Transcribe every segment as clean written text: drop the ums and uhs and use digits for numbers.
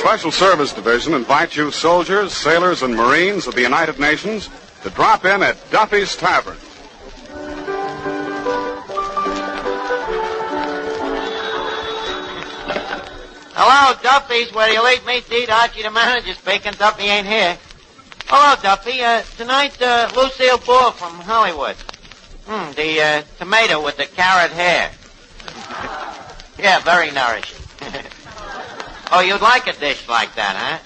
Special Service Division invites you soldiers, sailors, and Marines of the United Nations to drop in at Duffy's Tavern. Hello, Duffy's, where you late meet to eat. Archie, the manager, speaking. Duffy ain't here. Hello, Duffy. Tonight, Lucille Ball from Hollywood. The tomato with the carrot hair. Yeah, very nourishing. Oh, you'd like a dish like that, huh?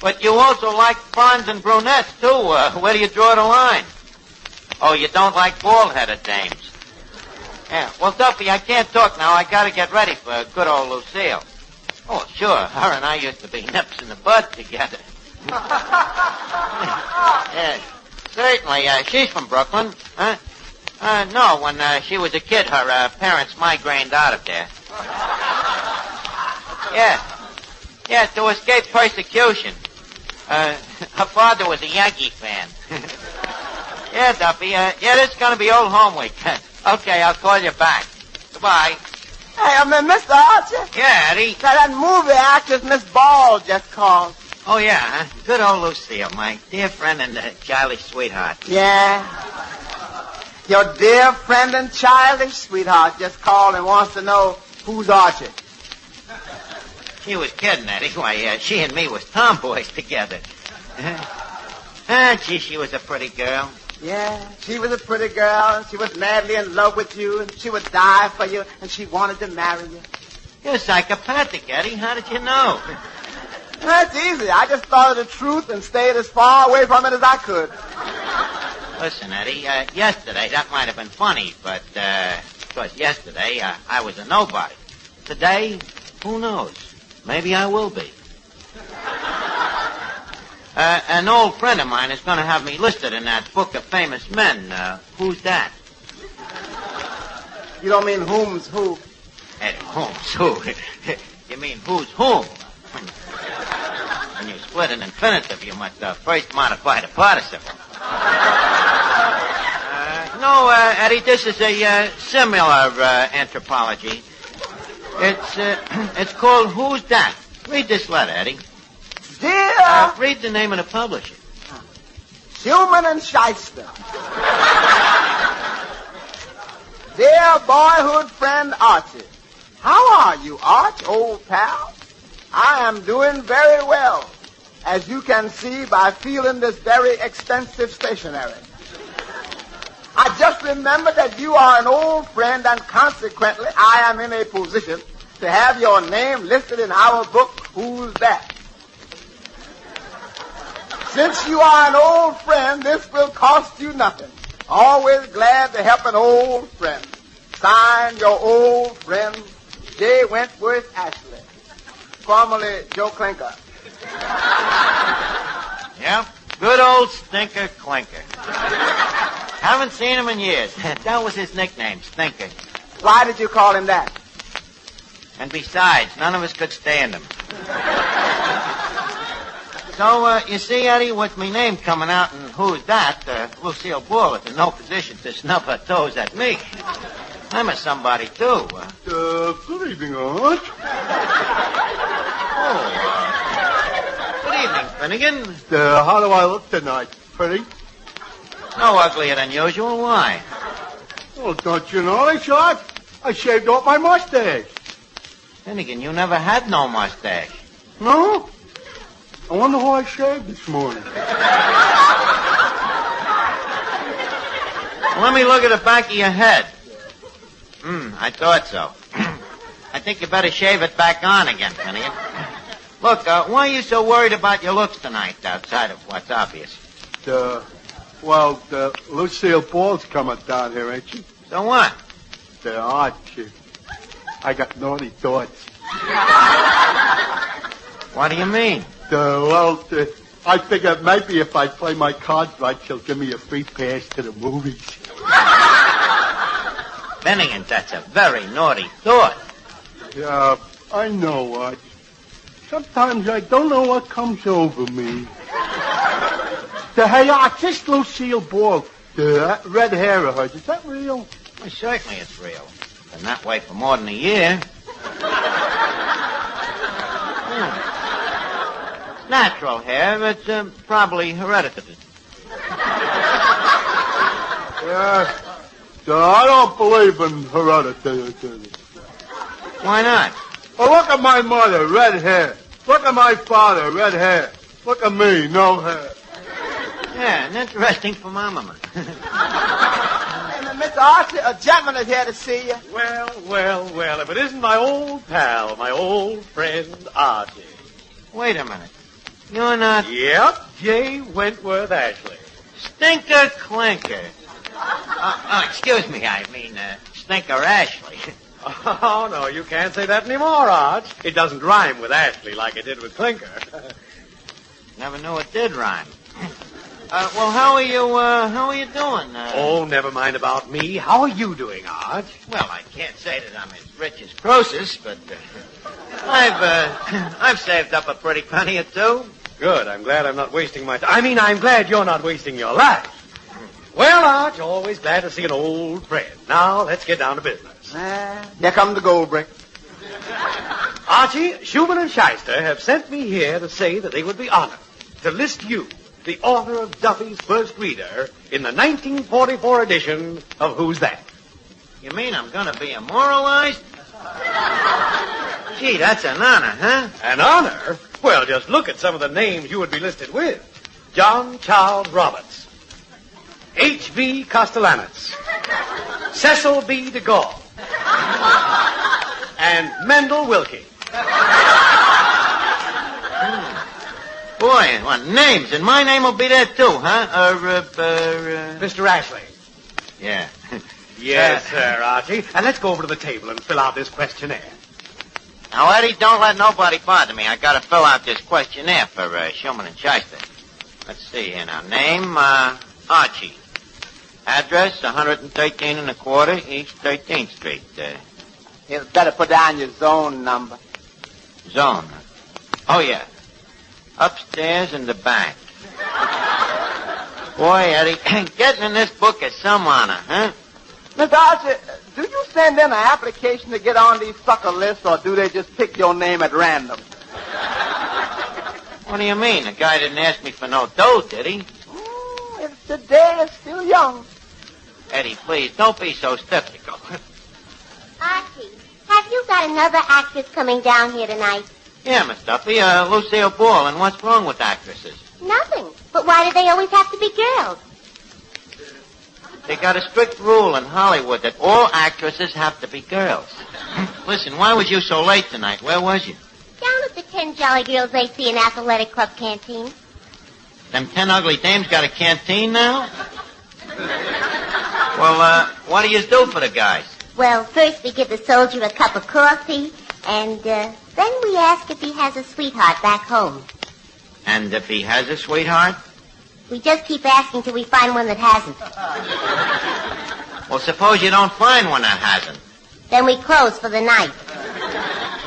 But you also like blondes and brunettes, too. Where do you draw the line? Oh, you don't like bald-headed dames. Yeah, well, Duffy, I can't talk now. I gotta get ready for good old Lucille. Oh, sure. Her and I used to be nips in the bud together. Yeah, certainly. She's from Brooklyn, huh? No, when she was a kid, her parents migrated out of there. Yeah, to escape persecution. Her father was a Yankee fan. Yeah, Duffy, this is going to be old home week. Okay, I'll call you back. Goodbye. Hey, Mr. Archie? Yeah, Eddie? That movie actress, Miss Ball, just called. Oh, yeah, huh? Good old Lucille, my dear friend and childish sweetheart. Yeah. Your dear friend and childish sweetheart just called and wants to know who's Archie. She was kidding, Eddie. Why, she and me was tomboys together. Gee, she was a pretty girl. Yeah, she was a pretty girl, and she was madly in love with you, and she would die for you, and she wanted to marry you. You're psychopathic, Eddie. How did you know? That's easy. I just thought of the truth and stayed as far away from it as I could. Listen, Eddie, yesterday, that might have been funny, but, because yesterday, I was a nobody. Today, who knows? Maybe I will be. An old friend of mine is going to have me listed in that book of famous men. Who's that? You don't mean whom's who? Eddie, whom's who? You mean who's whom? When you split an infinitive, you must first modify the participle. No, Eddie, this is a similar anthropology. It's called Who's That? Read this letter, Eddie. Dear... read the name of the publisher. Human and Shyster. Dear boyhood friend Archie. How are you, Arch, old pal? I am doing very well, as you can see by feeling this very expensive stationery. I just remembered that you are an old friend, and consequently I am in a position to have your name listed in our book, Who's That? Since you are an old friend, this will cost you nothing. Always glad to help an old friend. Signed, your old friend, J. Wentworth Ashley, formerly Joe Clinker. Yep, good old Stinker Clinker. Haven't seen him in years. That was his nickname, Stinker. Why did you call him that? And besides, none of us could stand him. So, you see, Eddie, with me name coming out and Who's That, Lucille Ball is in no position to snub her toes at me. I'm a somebody, too. Good evening, Arch. Good evening, Finnegan. How do I look tonight? Pretty? No uglier than usual. Why? Well, don't you know, Shot? I shaved off my mustache. Finnegan, you never had no mustache. No? I wonder who I shaved this morning. Let me look at the back of your head. I thought so. I think you better shave it back on again, Finnegan. Look, why are you so worried about your looks tonight, outside of what's obvious? Lucille Ball's coming down here, ain't she? So what? Archie. I got naughty thoughts. What do you mean? I figured maybe if I play my cards right, she'll give me a free pass to the movies. Finnegan, that's a very naughty thought. Yeah, I know, Arch. Sometimes I don't know what comes over me. Hey, Arch, this Lucille Ball, that red hair of hers, is that real? Well, certainly it's real. Been that way for more than a year. Natural hair. It's probably hereditary. Yeah. I don't believe in heredity. Why not? Well, look at my mother, red hair. Look at my father, red hair. Look at me, no hair. Yeah, an interesting phenomenon. Hey, Mr. Archie, a gentleman is here to see you. Well, if it isn't my old pal, my old friend Archie. Wait a minute. You're not... Yep, J. Wentworth Ashley. Stinker Clinker. Excuse me, I mean, Stinker Ashley. Oh, no, you can't say that anymore, Arch. It doesn't rhyme with Ashley like it did with Clinker. Never knew it did rhyme. Well, how are you doing? Oh, never mind about me. How are you doing, Arch? Well, I can't say that I'm as rich as Croesus, but I've saved up a pretty penny or two. Good. I'm glad I'm not wasting my time. I mean, I'm glad you're not wasting your life. Well, Arch, always glad to see an old friend. Now, let's get down to business. There comes the gold brick. Archie, Schumann and Shyster have sent me here to say that they would be honored to list you, the author of Duffy's first reader, in the 1944 edition of Who's That? You mean I'm going to be immortalized? Gee, that's an honor, huh? An honor? Well, just look at some of the names you would be listed with. John Charles Roberts, H.V. Castellanos, Cecil B. DeGaulle, and Mendel Wilkie. Boy, what names? And my name will be there too, huh? Mr. Ashley. Yeah. Yes, sir, Archie. And let's go over to the table and fill out this questionnaire. Now, Eddie, don't let nobody bother me. I got to fill out this questionnaire for Schumann and Shyster. Let's see here now. Name, Archie. Address, 113 and a quarter East 13th Street. You better put down your zone number. Zone. Oh, yeah. Upstairs in the back. Boy, Eddie, getting in this book is some honor, huh? Mr. Archie, do you send in an application to get on these sucker lists, or do they just pick your name at random? What do you mean? The guy didn't ask me for no dough, did he? If the day is still young. Eddie, please, don't be so skeptical. Archie, have you got another actress coming down here tonight? Yeah, Miss Duffy, Lucille Ball, and what's wrong with actresses? Nothing. But why do they always have to be girls? They got a strict rule in Hollywood that all actresses have to be girls. Listen, why was you so late tonight? Where was you? Down at the 10 Jolly Girls AC and Athletic Club canteen. Them 10 ugly dames got a canteen now? Well, what do you do for the guys? Well, first we give the soldier a cup of coffee, and then we ask if he has a sweetheart back home. And if he has a sweetheart? We just keep asking till we find one that hasn't. Well, suppose you don't find one that hasn't. Then we close for the night.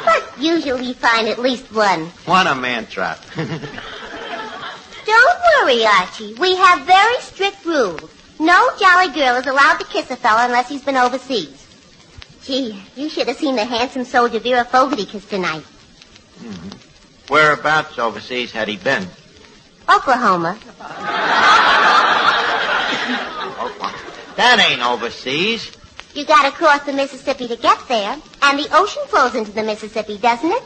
But usually we find at least one. What a man trap. Don't worry, Archie. We have very strict rules. No jolly girl is allowed to kiss a fella unless he's been overseas. Gee, you should have seen the handsome soldier Vera Fogarty kiss tonight. Mm-hmm. Whereabouts overseas had he been? Oklahoma. That ain't overseas. You gotta cross the Mississippi to get there, and the ocean flows into the Mississippi, doesn't it?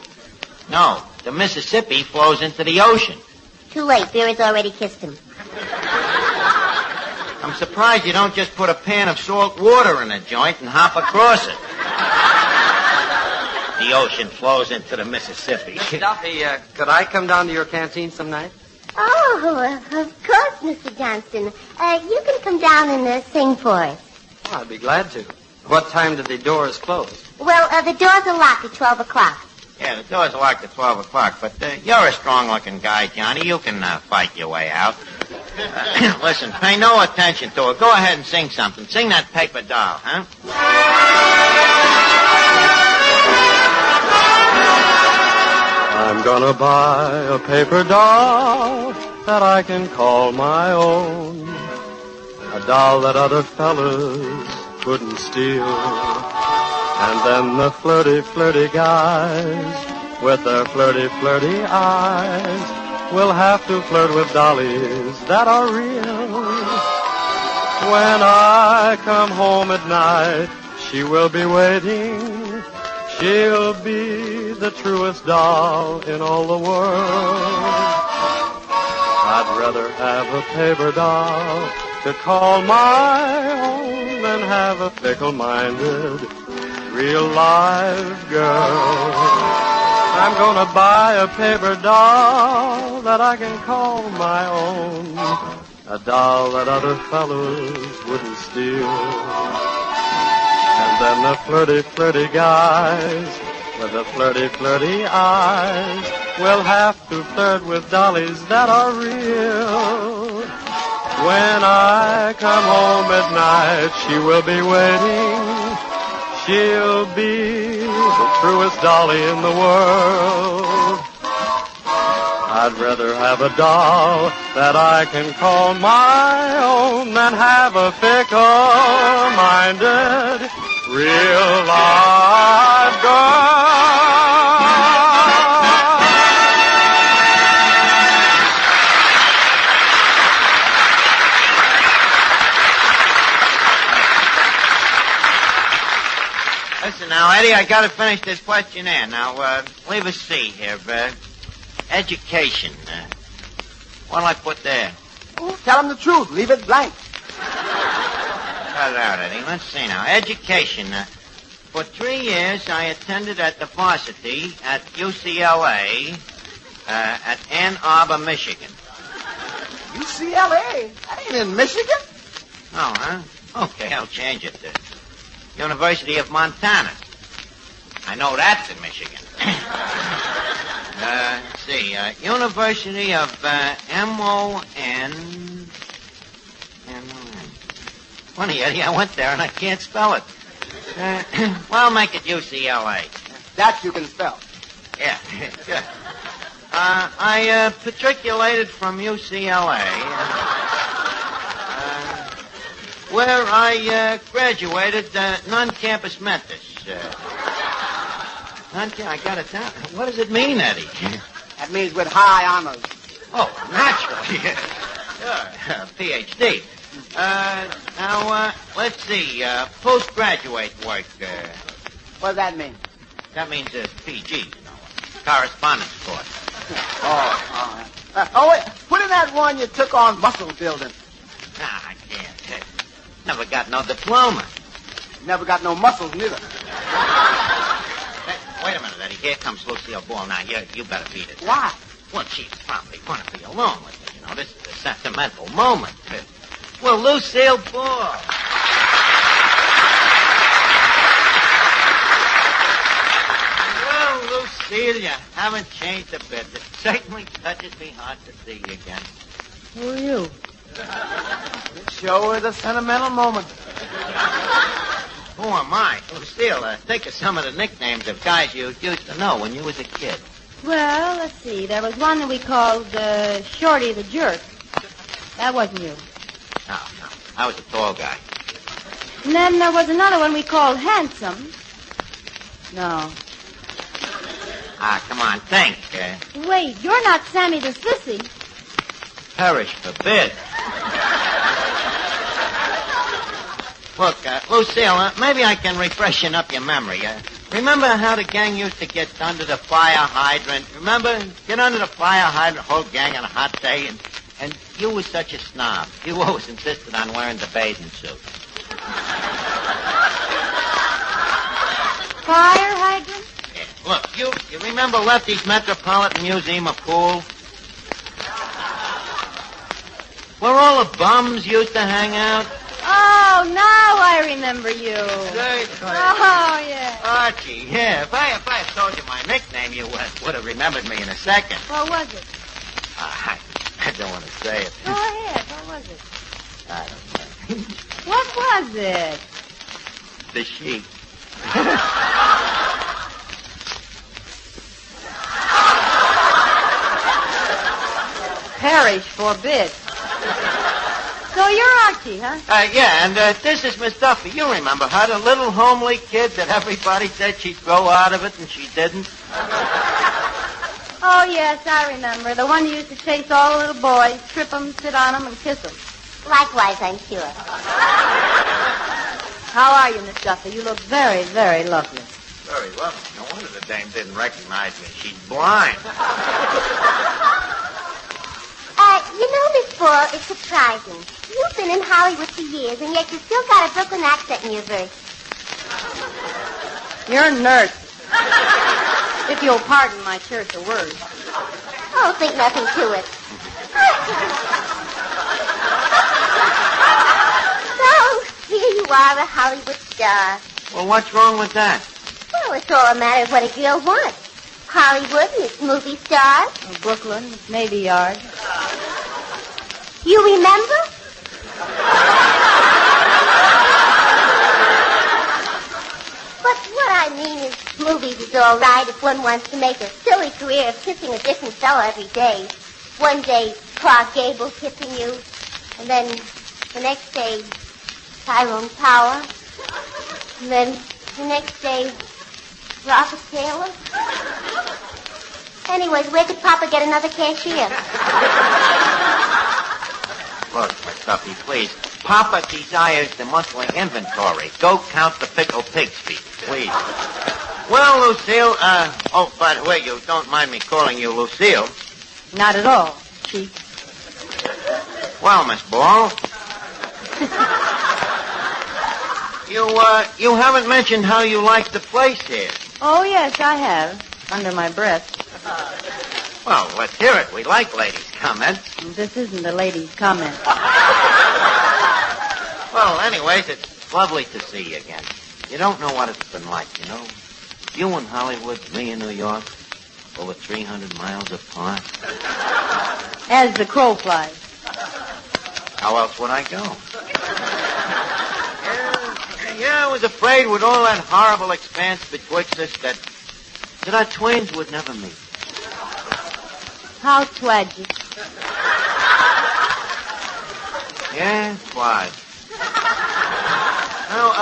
No, the Mississippi flows into the ocean. Too late. Vera's already kissed him. I'm surprised you don't just put a pan of salt water in a joint and hop across it. The ocean flows into the Mississippi. Mr. Duffy, could I come down to your canteen some night? Oh, of course, Mr. Johnston. You can come down and sing for us. Oh, I'd be glad to. What time do the doors close? Well, the doors are locked at 12 o'clock. Yeah, the doors are locked at 12 o'clock, but you're a strong-looking guy, Johnny. You can fight your way out. Listen, pay no attention to it. Go ahead and sing something. Sing that paper doll, huh? I'm gonna buy a paper doll that I can call my own. A doll that other fellas couldn't steal. And then the flirty, flirty guys with their flirty, flirty eyes will have to flirt with dollies that are real. When I come home at night, she will be waiting. She'll be the truest doll in all the world. I'd rather have a paper doll to call my own than have a fickle-minded, real-life girl. I'm gonna buy a paper doll that I can call my own, a doll that other fellows wouldn't steal. And then the flirty, flirty guys with the flirty, flirty eyes will have to flirt with dollies that are real. When I come home at night, she will be waiting. She'll be the truest dolly in the world. I'd rather have a doll that I can call my own than have a fickle-minded, real-life girl. Listen now, Eddie, I gotta finish this questionnaire. Now, leave a C here. Education. What'll I put there? Oh, tell him the truth. Leave it blank. Cut it out, Eddie. Let's see now. Education. For 3 years, I attended at the varsity at UCLA, at Ann Arbor, Michigan. UCLA? That ain't in Michigan. Oh, huh? Okay, I'll change it to University of Montana. I know that's in Michigan. Let's see. University of M-O-N. Funny, Eddie, I went there and I can't spell it. Well, make it UCLA. That you can spell. Yeah, good. I matriculated from UCLA, where I graduated non-campus mentis. I got it down. What does it mean, Eddie? That means with high honors. Oh, naturally. Sure, PhD. Now, let's see. Postgraduate work. What does that mean? That means PG, you know. Correspondence course. Wait. Put in that one you took on muscle building. Nah, I can't. Never got no diploma. Never got no muscles, neither. Hey, wait a minute, Eddie. Here comes Lucille Ball. Now, you better beat it. Why? Well, she's probably going to be alone with me. You know, this is a sentimental moment. Well, Lucille Ball. Well, Lucille, you haven't changed a bit. It certainly touches me hard to see you again. Who are you? It sure is a sentimental moment. Who am I? Lucille, think of some of the nicknames of guys you used to know when you was a kid. Well, let's see. There was one that we called Shorty the Jerk. That wasn't you. No. I was a tall guy. And then there was another one we called Handsome. No. Ah, come on, think. Wait, you're not Sammy the Sissy. Perish forbid. Look, Lucille, maybe I can refreshen up your memory. Remember how the gang used to get under the fire hydrant? Remember? Get under the fire hydrant, whole gang on a hot day, and you was such a snob. You always insisted on wearing the bathing suit. Fire hydrant? Yeah. Look, you remember Lefty's Metropolitan Museum of Pool? Where all the bums used to hang out? Oh, now I remember you. Certainly. Oh, yeah. Archie, yeah. If I had told you my nickname, you would have remembered me in a second. What was it? I don't want to say it. Go ahead. What was it? I don't know. What was it? The sheep. Perish forbid. So you're Archie, huh? Yeah, and this is Miss Duffy. You remember her, the little homely kid that everybody said she'd grow out of it, and she didn't? Oh, yes, I remember. The one who used to chase all the little boys, trip them, sit on them, and kiss them. Likewise, I'm sure. How are you, Miss Duffy? You look very, very lovely. Very lovely. No wonder the dame didn't recognize me. She's blind. You know, Miss Ball, it's surprising. You've been in Hollywood for years, and yet you still got a Brooklyn accent in your verse. You're a nurse. If you'll pardon my choice of words. Oh, think nothing to it. So, here you are, a Hollywood star. Well, what's wrong with that? Well, it's all a matter of what a girl wants. Hollywood and its movie stars. Brooklyn, Navy Yard. You remember? But what I mean is, movies is all right if one wants to make a silly career of kissing a different fella every day. One day, Clark Gable kissing you, and then the next day, Tyrone Power, and then the next day, Robert Taylor. Anyways, where could Papa get another cashier? Look, Miss Duffy, please. Papa desires the monthly inventory. Go count the pickled pig's feet, please. Well, Lucille, oh, by the way, you don't mind me calling you Lucille. Not at all, Chief. Well, Miss Ball. You haven't mentioned how you like the place here. Oh, yes, I have. Under my breath. Well, let's hear it. We like ladies' comments. This isn't a lady's comment. Well, anyways, it's lovely to see you again. You don't know what it's been like, you know. You in Hollywood, me in New York, over 300 miles apart. As the crow flies. How else would I go? Yeah, I was afraid with all that horrible expanse betwixt us that our twains would never meet. How tragic. Yeah, why? No,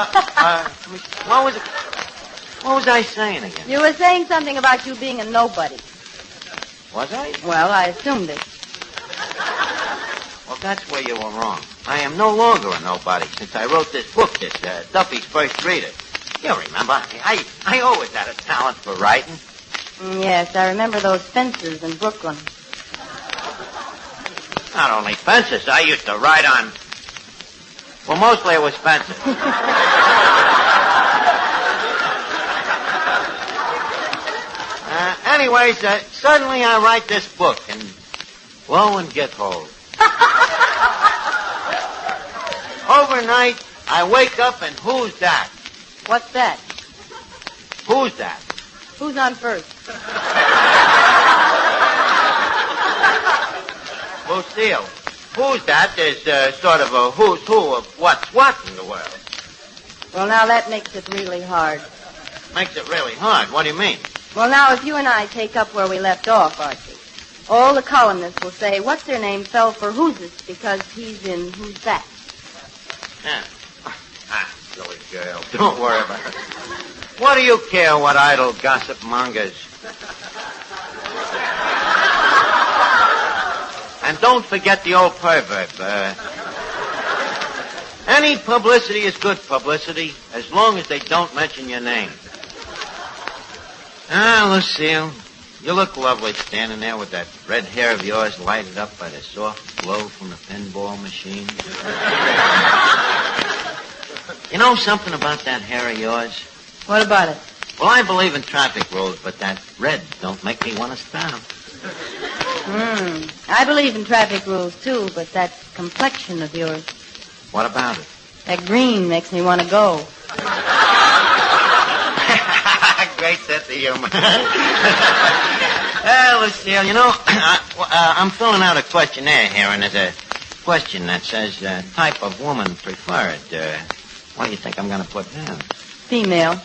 what was I saying again? You were saying something about you being a nobody. Was I? Well, I assumed it. Well, that's where you were wrong. I am no longer a nobody since I wrote this book, this Duffy's First Reader. You remember, I always had a talent for writing. Yes, I remember those fences in Brooklyn. Not only fences, I used to write on... Well, mostly it was fences. Anyways, suddenly I write this book, and lo and get hold. Overnight, I wake up, and who's that? What's that? Who's that? Who's on first? Lucille. Who's that is sort of a who's who of what's what in the world. Well, now that makes it really hard. Makes it really hard. What do you mean? Well, now, if you and I take up where we left off, Archie, all the columnists will say, what's their name fell for Who's This because he's in Who's That. Yeah. Silly girl. Don't worry about it. What do you care what idle gossip mongers? And don't forget the old proverb. Any publicity is good publicity as long as they don't mention your name. Ah, Lucille, you look lovely standing there with that red hair of yours lighted up by the soft glow from the pinball machine. You know something about that hair of yours? What about it? Well, I believe in traffic rules, but that red don't make me want to stop. I believe in traffic rules, too, but that complexion of yours. What about it? That green makes me want to go. Great sense of humor. Lucille, you know, I'm filling out a questionnaire here, and there's a question that says type of woman preferred. What do you think I'm going to put down? Female.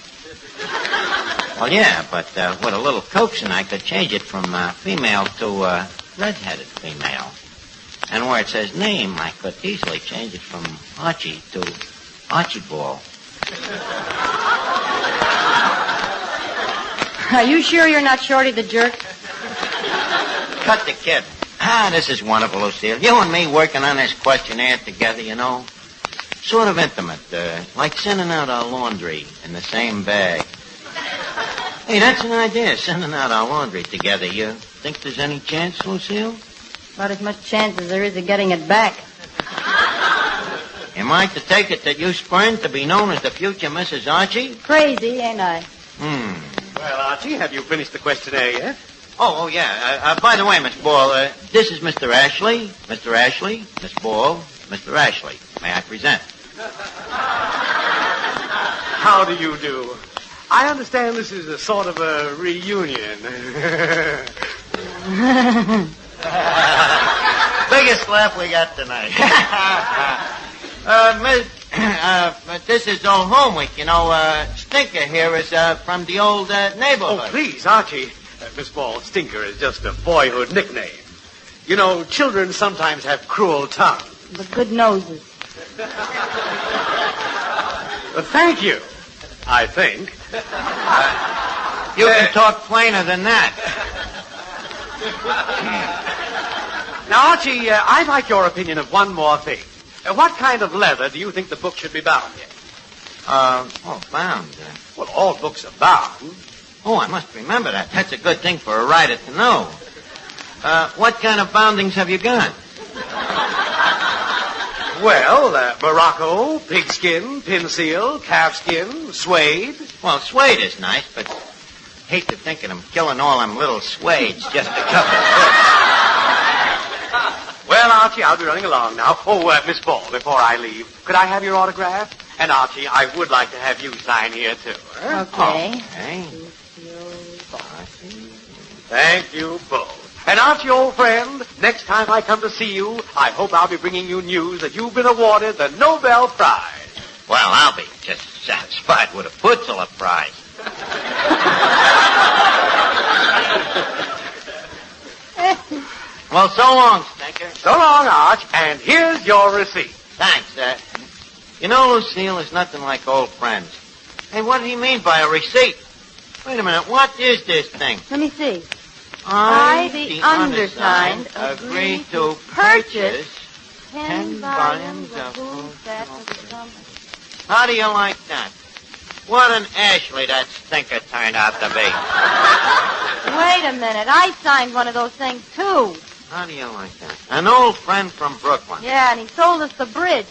Well, yeah, but with a little coaxing, I could change it from female to red-headed female. And where it says name, I could easily change it from Archie to Archibald. Are you sure you're not Shorty the Jerk? cut the kid. This is wonderful, Lucille. You and me working on this questionnaire together, you know. Sort of intimate, like sending out our laundry in the same bag. Hey, that's an idea, sending out our laundry together. You think there's any chance, Lucille? About as much chance as there is of getting it back. Am I to take it that you spurned to be known as the future Mrs. Archie? Crazy, ain't I? Well, Archie, have you finished the questionnaire yet? Oh, yeah. By the way, Miss Ball, this is Mr. Ashley. Mr. Ashley, Miss Ball, Mr. Ashley. May I present? How do you do? I understand this is a sort of a reunion. Biggest laugh we got tonight. This is old home week. You know, Stinker here is from the old neighborhood. Oh, please, Archie. Miss Ball, Stinker is just a boyhood nickname. You know, children sometimes have cruel tongues. But good noses. Thank you, I think. You can talk plainer than that. Now, Archie, I'd like your opinion of one more thing. What kind of leather do you think the book should be bound in? Bound. Well, all books are bound. Oh, I must remember that. That's a good thing for a writer to know. What kind of boundings have you got? Well, Morocco, pigskin, pin seal, calfskin, suede. Well, suede is nice, but hate to think of them killing all them little suedes just to cover it. Well, Archie, I'll be running along now. Oh, Miss Ball, before I leave, could I have your autograph? And, Archie, I would like to have you sign here, too. Huh? Okay. Okay. Thank you both. And, Archie, old friend, next time I come to see you, I hope I'll be bringing you news that you've been awarded the Nobel Prize. Well, I'll be just satisfied with a Putzel Prize. Well, so long, Stinker. So long, Arch, and here's your receipt. Thanks. You know, Lucille, there's nothing like old friends. Hey, what did he mean by a receipt? Wait a minute, what is this thing? Let me see. I, the undersigned, agree to purchase 10 volumes of Who's That for the Summer. How do you like that? What an Ashley that Stinker turned out to be. Wait a minute. I signed one of those things, too. How do you like that? An old friend from Brooklyn. Yeah, and he sold us the bridge.